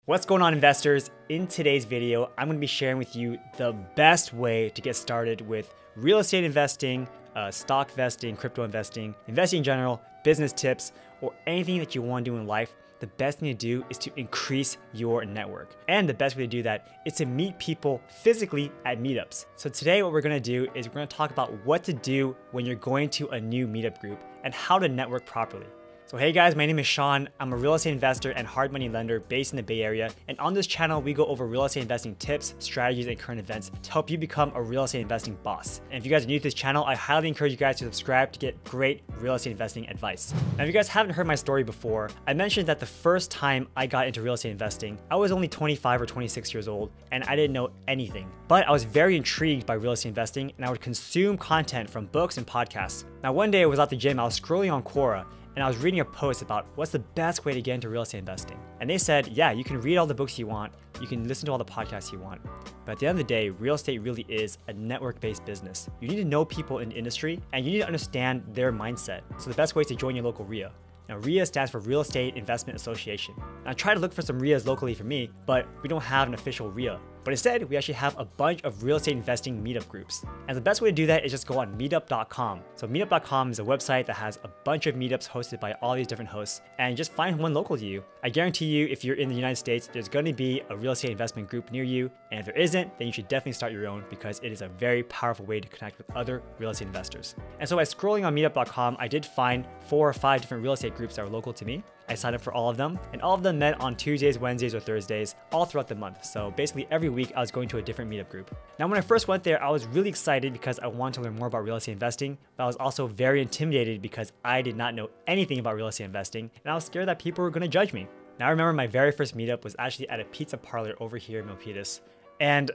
What's going on, investors? In today's video, I'm going to be sharing with you the best way to get started with real estate investing, stock investing, crypto investing, investing in general, business tips, or anything that you want to do in life. The best thing to do is to increase your network. And the best way to do that is to meet people physically at meetups. So today what we're going to do is we're going to talk about what to do when you're going to a new meetup group and how to network properly. So hey guys, my name is Sean. I'm a real estate investor and hard money lender based in the Bay Area. And on this channel, we go over real estate investing tips, strategies, and current events to help you become a real estate investing boss. And if you guys are new to this channel, I highly encourage you guys to subscribe to get great real estate investing advice. Now, if you guys haven't heard my story before, I mentioned that the first time I got into real estate investing, I was only 25 or 26 years old and I didn't know anything. But I was very intrigued by real estate investing and I would consume content from books and podcasts. Now, one day I was at the gym, I was scrolling on Quora, and I was reading a post about what's the best way to get into real estate investing. And they said, yeah, you can read all the books you want, you can listen to all the podcasts you want, but at the end of the day, real estate really is a network-based business. You need to know people in the industry and you need to understand their mindset. So the best way is to join your local RIA. Now, RIA stands for Real Estate Investment Association. Now, I tried to look for some RIAs locally for me, but we don't have an official RIA. But instead, we actually have a bunch of real estate investing meetup groups. And the best way to do that is just go on meetup.com. So meetup.com is a website that has a bunch of meetups hosted by all these different hosts, and just find one local to you. I guarantee you, if you're in the United States, there's going to be a real estate investment group near you. And if there isn't, then you should definitely start your own because it is a very powerful way to connect with other real estate investors. And so by scrolling on meetup.com, I did find 4 or 5 different real estate groups that were local to me. I signed up for all of them, and all of them met on Tuesdays, Wednesdays, or Thursdays, all throughout the month. So basically every week I was going to a different meetup group. Now, when I first went there, I was really excited because I wanted to learn more about real estate investing, but I was also very intimidated because I did not know anything about real estate investing, and I was scared that people were going to judge me. Now, I remember my very first meetup was actually at a pizza parlor over here in Milpitas, and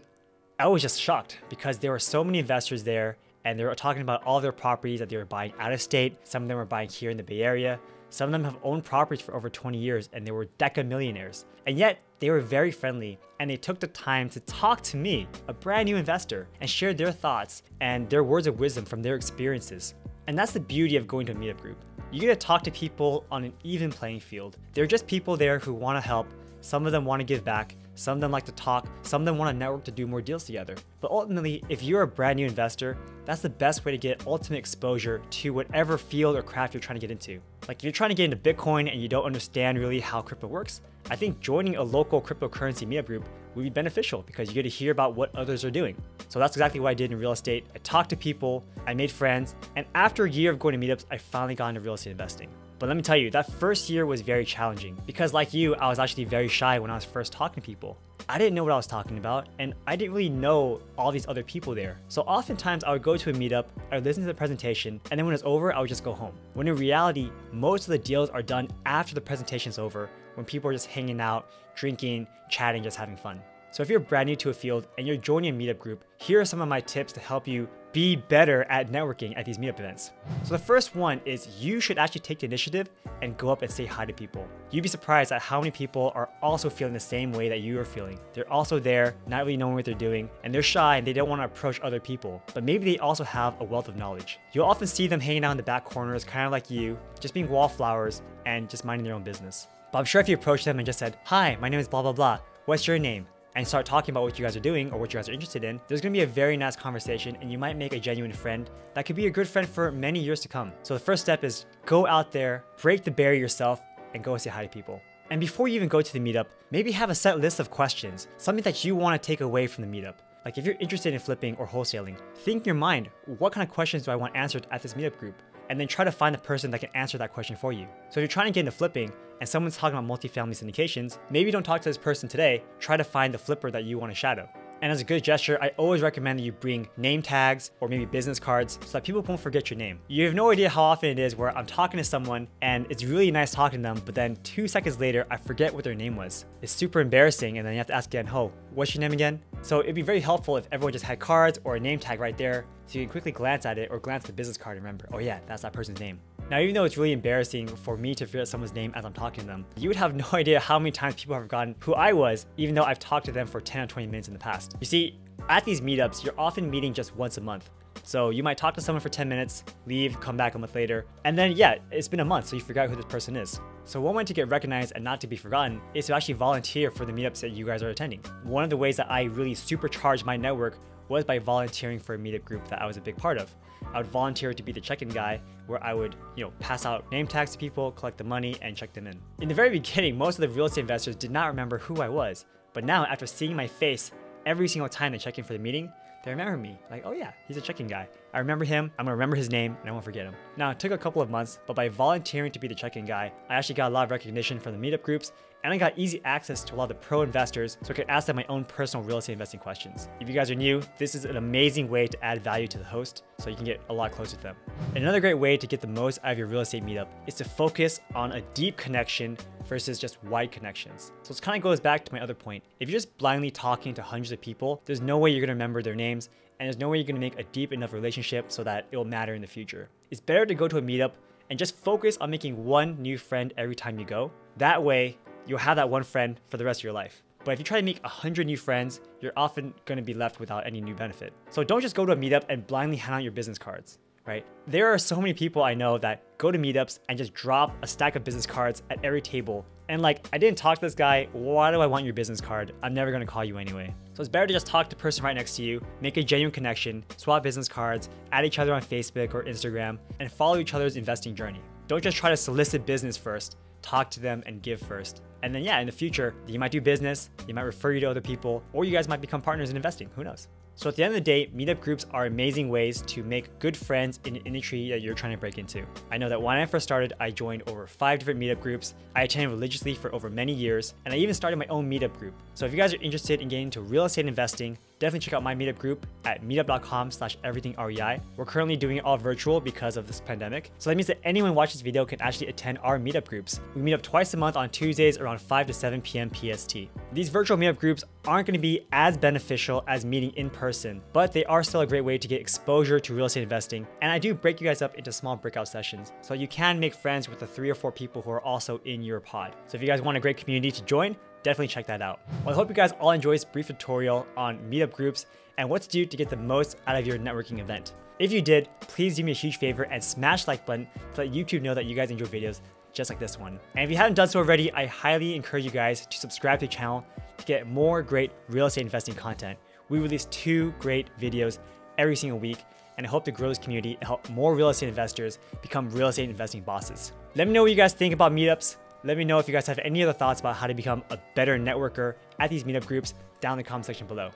I was just shocked because there were so many investors there, and they were talking about all their properties that they were buying out of state. Some of them were buying here in the Bay Area. Some of them have owned properties for over 20 years and they were deca millionaires. And yet they were very friendly and they took the time to talk to me, a brand new investor, and share their thoughts and their words of wisdom from their experiences. And that's the beauty of going to a meetup group. You get to talk to people on an even playing field. They're just people there who want to help. Some of them want to give back. Some of them like to talk. Some of them want to network to do more deals together. But ultimately, if you're a brand new investor, that's the best way to get ultimate exposure to whatever field or craft you're trying to get into. Like if you're trying to get into Bitcoin and you don't understand really how crypto works, I think joining a local cryptocurrency meetup group would be beneficial because you get to hear about what others are doing. So that's exactly what I did in real estate. I talked to people, I made friends, and after a year of going to meetups, I finally got into real estate investing. But let me tell you, that first year was very challenging because like you, I was actually very shy when I was first talking to people. I didn't know what I was talking about and I didn't really know all these other people there. So oftentimes I would go to a meetup, I would listen to the presentation, and then when it's over, I would just go home. When in reality, most of the deals are done after the presentation's over, when people are just hanging out, drinking, chatting, just having fun. So if you're brand new to a field and you're joining a meetup group, here are some of my tips to help you be better at networking at these meetup events. So the first one is you should actually take the initiative and go up and say hi to people. You'd be surprised at how many people are also feeling the same way that you are feeling. They're also there, not really knowing what they're doing, and they're shy and they don't want to approach other people, but maybe they also have a wealth of knowledge. You'll often see them hanging out in the back corners, kind of like you, just being wallflowers and just minding their own business. But I'm sure if you approach them and just said, hi, my name is blah, blah, blah, what's your name? And start talking about what you guys are doing or what you guys are interested in, there's gonna be a very nice conversation and you might make a genuine friend that could be a good friend for many years to come. So the first step is go out there, break the barrier yourself, and go say hi to people. And before you even go to the meetup, maybe have a set list of questions, something that you wanna take away from the meetup. Like if you're interested in flipping or wholesaling, think in your mind, what kind of questions do I want answered at this meetup group? And then try to find the person that can answer that question for you. So if you're trying to get into flipping and someone's talking about multifamily syndications, maybe don't talk to this person today, try to find the flipper that you want to shadow. And as a good gesture, I always recommend that you bring name tags or maybe business cards so that people won't forget your name. You have no idea how often it is where I'm talking to someone and it's really nice talking to them, but then 2 seconds later, I forget what their name was. It's super embarrassing and then you have to ask again, oh, what's your name again? So it'd be very helpful if everyone just had cards or a name tag right there so you can quickly glance at it or glance at the business card and remember, oh yeah, that's that person's name. Now, even though it's really embarrassing for me to forget someone's name as I'm talking to them, you would have no idea how many times people have forgotten who I was, even though I've talked to them for 10 or 20 minutes in the past. You see, at these meetups, you're often meeting just once a month. So you might talk to someone for 10 minutes, leave, come back a month later, and then yeah, it's been a month, so you forgot who this person is. So one way to get recognized and not to be forgotten is to actually volunteer for the meetups that you guys are attending. One of the ways that I really supercharged my network was by volunteering for a meetup group that I was a big part of. I would volunteer to be the check-in guy where I would, pass out name tags to people, collect the money, and check them in. In the very beginning, most of the real estate investors did not remember who I was. But now, after seeing my face every single time they check in for the meeting, they remember me. Like, oh yeah, he's a check-in guy. I remember him, I'm gonna remember his name, and I won't forget him. Now, it took a couple of months, but by volunteering to be the check-in guy, I actually got a lot of recognition from the meetup groups, and I got easy access to a lot of the pro investors so I could ask them my own personal real estate investing questions. If you guys are new, this is an amazing way to add value to the host so you can get a lot closer to them. And another great way to get the most out of your real estate meetup is to focus on a deep connection versus just wide connections. So it kind of goes back to my other point. If you're just blindly talking to hundreds of people, there's no way you're gonna remember their names, and there's no way you're gonna make a deep enough relationship so that it'll matter in the future. It's better to go to a meetup and just focus on making one new friend every time you go. That way, you'll have that one friend for the rest of your life. But if you try to make 100 new friends, you're often gonna be left without any new benefit. So don't just go to a meetup and blindly hand out your business cards, right? There are so many people I know that go to meetups and just drop a stack of business cards at every table. And like, I didn't talk to this guy, why do I want your business card? I'm never gonna call you anyway. So it's better to just talk to the person right next to you, make a genuine connection, swap business cards, add each other on Facebook or Instagram, and follow each other's investing journey. Don't just try to solicit business first, talk to them and give first. And then in the future, you might do business, you might refer you to other people, or you guys might become partners in investing, who knows? So at the end of the day, meetup groups are amazing ways to make good friends in an industry that you're trying to break into. I know that when I first started, I joined over 5 different meetup groups. I attended religiously for over many years, and I even started my own meetup group. So if you guys are interested in getting into real estate investing, definitely check out my meetup group at meetup.com/everythingrei. We're currently doing it all virtual because of this pandemic. So that means that anyone watching this video can actually attend our meetup groups. We meet up twice a month on Tuesdays around 5 to 7 p.m. PST. These virtual meetup groups aren't going to be as beneficial as meeting in person, but they are still a great way to get exposure to real estate investing. And I do break you guys up into small breakout sessions, so you can make friends with the 3 or 4 people who are also in your pod. So if you guys want a great community to join, definitely check that out. Well, I hope you guys all enjoy this brief tutorial on meetup groups and what to do to get the most out of your networking event. If you did, please do me a huge favor and smash the like button to let YouTube know that you guys enjoy videos just like this one. And if you haven't done so already, I highly encourage you guys to subscribe to the channel to get more great real estate investing content. We release 2 great videos every single week, and I hope to grow this community and help more real estate investors become real estate investing bosses. Let me know what you guys think about meetups. Let me know if you guys have any other thoughts about how to become a better networker at these meetup groups down in the comment section below.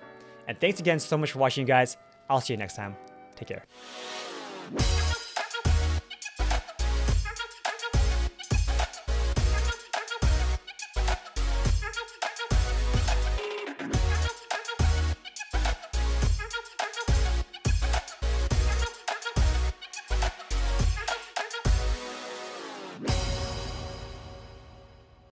And thanks again so much for watching, you guys. I'll see you next time. Take care.